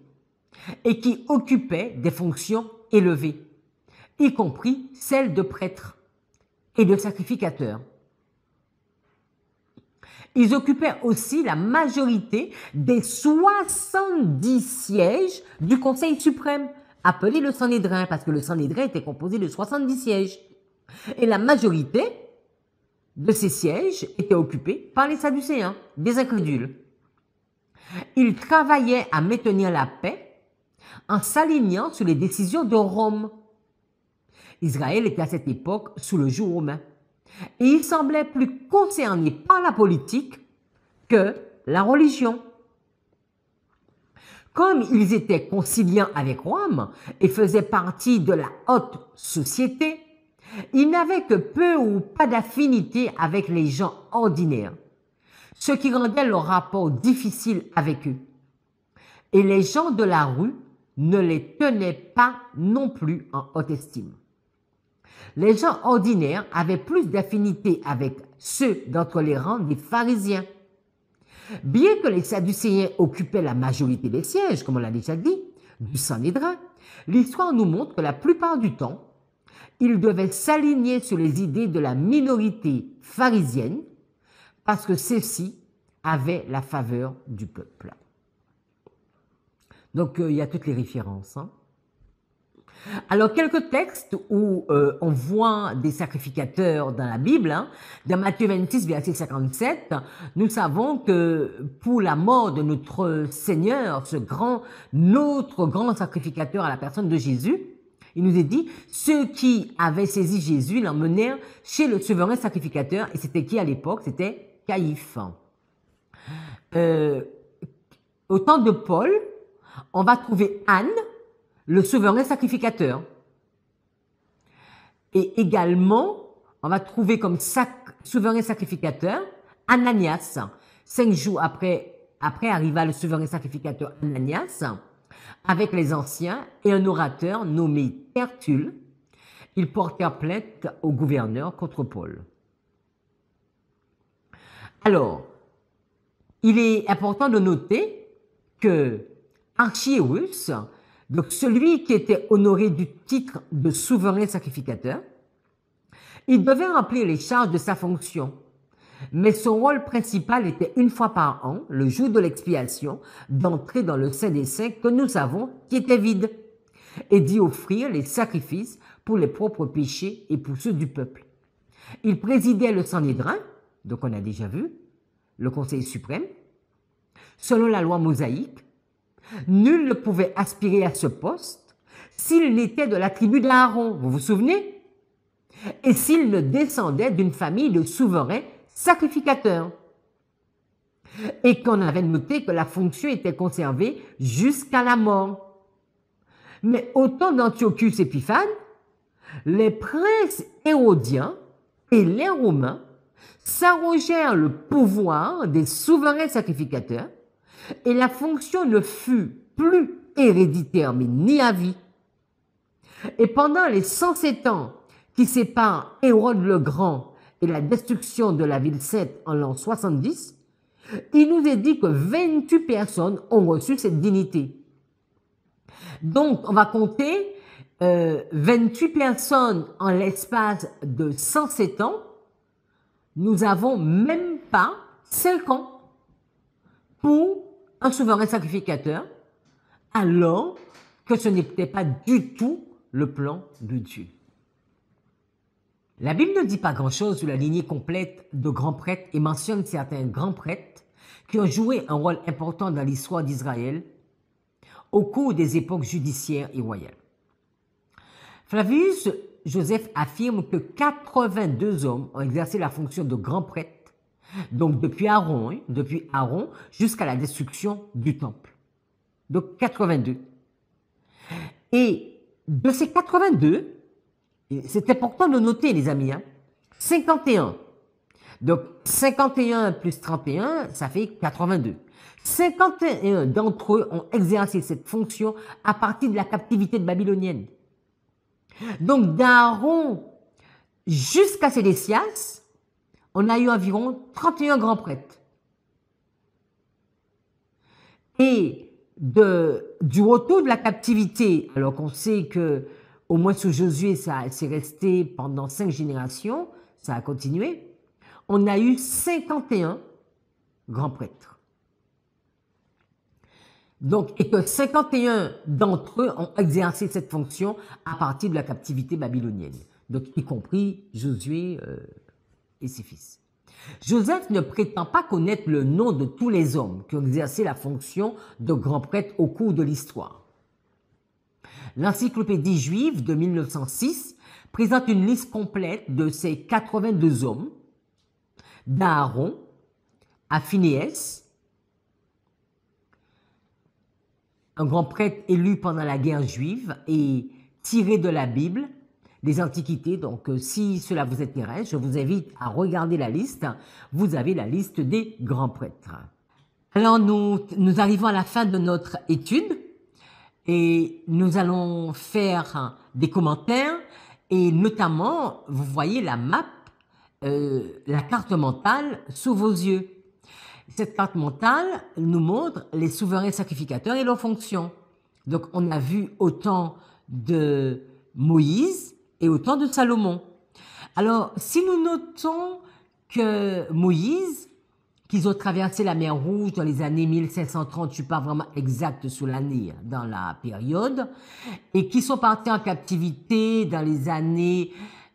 [SPEAKER 1] et qui occupaient des fonctions élevées, y compris celles de prêtres et de sacrificateurs. Ils occupaient aussi la majorité des 70 sièges du Conseil suprême, appelé le Sanhédrin, parce que le Sanhédrin était composé de 70 sièges. Et la majorité de ces sièges étaient occupés par les Sadducéens, des incrédules. Ils travaillaient à maintenir la paix en s'alignant sur les décisions de Rome. Israël était à cette époque sous le joug romain. Et il semblait plus concerné par la politique que la religion. Comme ils étaient conciliants avec Rome et faisaient partie de la haute société, ils n'avaient que peu ou pas d'affinité avec les gens ordinaires, ce qui rendait leur rapport difficile avec eux. Et les gens de la rue ne les tenaient pas non plus en haute estime. Les gens ordinaires avaient plus d'affinité avec ceux d'entre les rangs des pharisiens. Bien que les Sadducéens occupaient la majorité des sièges, comme on l'a déjà dit, du Sanhédrin, l'histoire nous montre que la plupart du temps, ils devaient s'aligner sur les idées de la minorité pharisienne parce que ceux-ci avaient la faveur du peuple. Donc, il y a toutes les références. Alors, quelques textes où on voit des sacrificateurs dans la Bible. Dans Matthieu 26, verset 57, nous savons que pour la mort de notre Seigneur, notre grand sacrificateur à la personne de Jésus, il nous est dit, ceux qui avaient saisi Jésus l'emmenèrent chez le souverain sacrificateur. Et c'était qui à l'époque? C'était Caïphe. Au temps de Paul, on va trouver Anne, le souverain sacrificateur. Et également, on va trouver comme souverain sacrificateur Ananias. 5 jours après arriva le souverain sacrificateur Ananias, avec les anciens et un orateur nommé Tertulle. Ils portèrent plainte au gouverneur contre Paul. Alors, il est important de noter que Archiérus, donc celui qui était honoré du titre de souverain sacrificateur, il devait remplir les charges de sa fonction, mais son rôle principal était une fois par an, le jour de l'expiation, d'entrer dans le Saint des Saints que nous savons qui était vide, et d'y offrir les sacrifices pour les propres péchés et pour ceux du peuple. Il présidait le Sanhédrin, donc on a déjà vu, le Conseil suprême. Selon la loi mosaïque, nul ne pouvait aspirer à ce poste s'il n'était de la tribu d'Aaron, vous vous souvenez? Et s'il ne descendait d'une famille de souverains sacrificateurs. Et qu'on avait noté que la fonction était conservée jusqu'à la mort. Mais au temps d'Antiochus Épiphane, les princes hérodiens et les Romains s'arrogèrent le pouvoir des souverains sacrificateurs et la fonction ne fut plus héréditaire mais ni à vie. Et pendant les 107 ans qui séparent Hérode le Grand et la destruction de la ville sainte en l'an 70, il nous est dit que 28 personnes ont reçu cette dignité. Donc, on va compter 28 personnes en l'espace de 107 ans. Nous avons même pas 5 ans pour un souverain sacrificateur, alors que ce n'était pas du tout le plan de Dieu. La Bible ne dit pas grand-chose sur la lignée complète de grands prêtres et mentionne certains grands prêtres qui ont joué un rôle important dans l'histoire d'Israël au cours des époques judiciaires et royales. Flavius Joseph affirme que 82 hommes ont exercé la fonction de grand prêtre, donc depuis Aaron jusqu'à la destruction du temple. Donc 82. Et de ces 82, c'est important de noter les amis, 51. Donc 51 plus 31, ça fait 82. 51 d'entre eux ont exercé cette fonction à partir de la captivité babylonienne. Donc d'Aaron jusqu'à Sédécias, on a eu environ 31 grands prêtres. Et du retour de la captivité, alors qu'on sait que au moins sous Josué, c'est resté pendant 5 générations, ça a continué, on a eu 51 grands prêtres. Donc, et que 51 d'entre eux ont exercé cette fonction à partir de la captivité babylonienne, donc y compris Josué et ses fils. Joseph ne prétend pas connaître le nom de tous les hommes qui ont exercé la fonction de grand prêtre au cours de l'histoire. L'encyclopédie juive de 1906 présente une liste complète de ces 82 hommes d'Aaron à Phinéas, un grand prêtre élu pendant la guerre juive et tiré de la Bible, des Antiquités. Donc, si cela vous intéresse, je vous invite à regarder la liste. Vous avez la liste des grands prêtres. Alors, nous arrivons à la fin de notre étude et nous allons faire des commentaires et notamment, vous voyez la map, la carte mentale sous vos yeux. Cette carte mentale nous montre les souverains sacrificateurs et leurs fonctions. Donc, on a vu autant de Moïse et autant de Salomon. Alors, si nous notons que Moïse, qu'ils ont traversé la mer Rouge dans les années 1530, je ne suis pas vraiment exact sur l'année, dans la période, et qui sont partis en captivité dans les années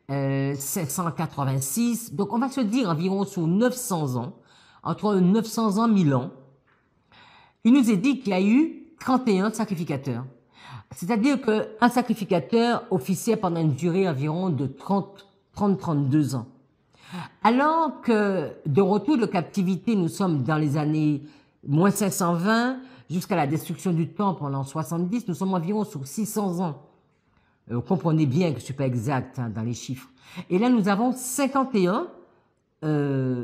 [SPEAKER 1] 786, donc on va se dire environ sur 900 ans, entre 900 ans, 1000 ans, il nous est dit qu'il y a eu 31 sacrificateurs. C'est-à-dire qu'un sacrificateur officiait pendant une durée environ de 30-32 ans. Alors que de retour de captivité, nous sommes dans les années moins 520 jusqu'à la destruction du temple en l'an 70, nous sommes environ sur 600 ans. Vous comprenez bien que je ne suis pas exact dans les chiffres. Et là, nous avons 51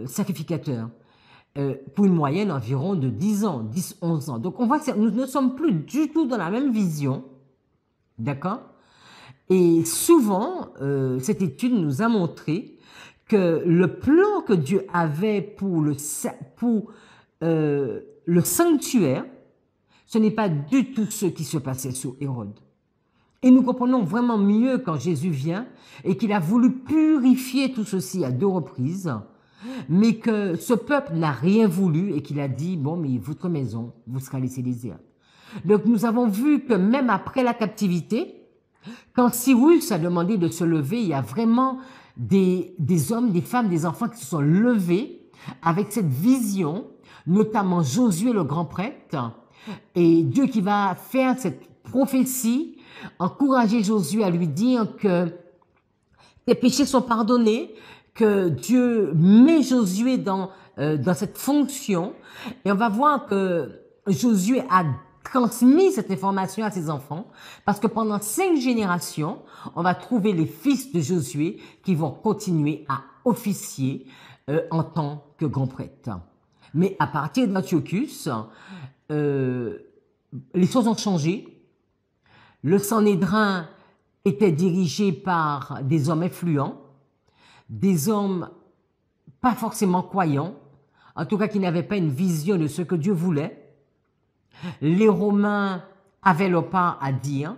[SPEAKER 1] sacrificateurs pour une moyenne environ de 10 ans, 10-11 ans. Donc on voit que nous ne sommes plus du tout dans la même vision, d'accord? Et souvent, cette étude nous a montré que le plan que Dieu avait pour le sanctuaire, ce n'est pas du tout ce qui se passait sous Hérode. Et nous comprenons vraiment mieux quand Jésus vient et qu'il a voulu purifier tout ceci à 2 reprises, mais que ce peuple n'a rien voulu et qu'il a dit, bon, mais votre maison vous sera laissée déserte. Donc nous avons vu que même après la captivité, quand Cyrus a demandé de se lever, il y a vraiment des hommes, des femmes, des enfants qui se sont levés avec cette vision, notamment Josué le grand prêtre, et Dieu qui va faire cette prophétie, encourager Josué à lui dire que tes péchés sont pardonnés, que Dieu met Josué dans cette fonction, et on va voir que Josué a transmis cette information à ses enfants, parce que pendant 5 générations, on va trouver les fils de Josué qui vont continuer à officier en tant que grand prêtre. Mais à partir d'Antiochus, les choses ont changé. Le Sanhédrin était dirigé par des hommes influents, des hommes pas forcément croyants, en tout cas qui n'avaient pas une vision de ce que Dieu voulait. Les Romains avaient leur part à dire.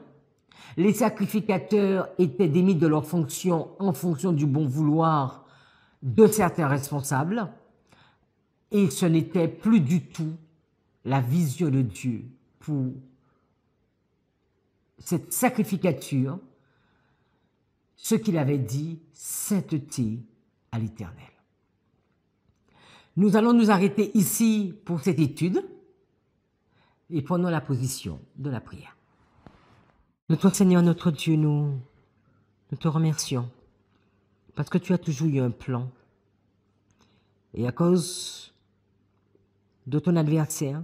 [SPEAKER 1] Les sacrificateurs étaient démis de leurs fonctions en fonction du bon vouloir de certains responsables. Et ce n'était plus du tout la vision de Dieu pour cette sacrificature, ce qu'il avait dit, sainteté à l'Éternel. Nous allons nous arrêter ici pour cette étude et prenons la position de la prière. Notre Seigneur, notre Dieu, nous te remercions parce que tu as toujours eu un plan. Et à cause de ton adversaire,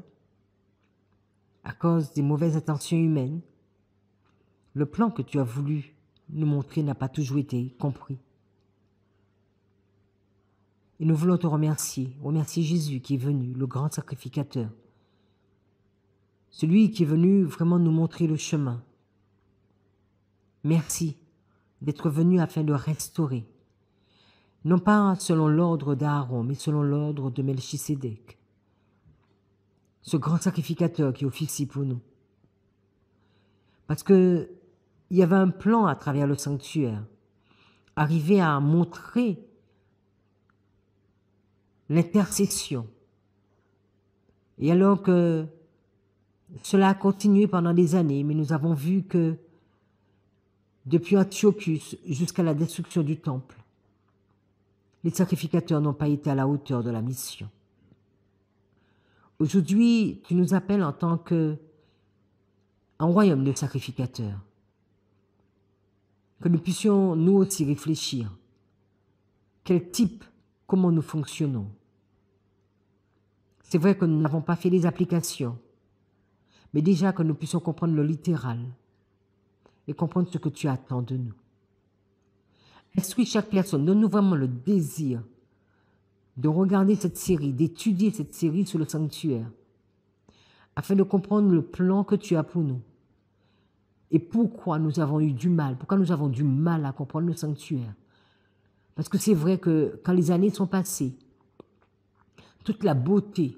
[SPEAKER 1] à cause des mauvaises intentions humaines, le plan que tu as voulu nous montrer n'a pas toujours été compris. Et nous voulons te remercier Jésus qui est venu, le grand sacrificateur, celui qui est venu vraiment nous montrer le chemin. Merci d'être venu afin de restaurer, non pas selon l'ordre d'Aaron, mais selon l'ordre de Melchisédek, ce grand sacrificateur qui officie pour nous. Parce que il y avait un plan à travers le sanctuaire, arriver à montrer l'intercession. Et alors que cela a continué pendant des années, mais nous avons vu que depuis Antiochus jusqu'à la destruction du temple, les sacrificateurs n'ont pas été à la hauteur de la mission. Aujourd'hui, tu nous appelles en tant qu'un royaume de sacrificateurs, que nous puissions nous aussi réfléchir. Quel type, comment nous fonctionnons. C'est vrai que nous n'avons pas fait les applications, mais déjà que nous puissions comprendre le littéral et comprendre ce que tu attends de nous. Instruis chaque personne, donne-nous vraiment le désir de regarder cette série, d'étudier cette série sur le sanctuaire, afin de comprendre le plan que tu as pour nous et pourquoi nous avons eu du mal, pourquoi nous avons du mal à comprendre le sanctuaire. Parce que c'est vrai que quand les années sont passées, toute la beauté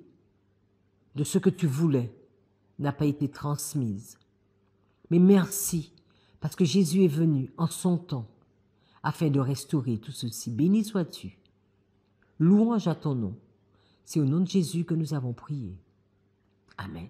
[SPEAKER 1] de ce que tu voulais n'a pas été transmise. Mais merci, parce que Jésus est venu en son temps afin de restaurer tout ceci. Béni sois-tu. Louange à ton nom. C'est au nom de Jésus que nous avons prié. Amen.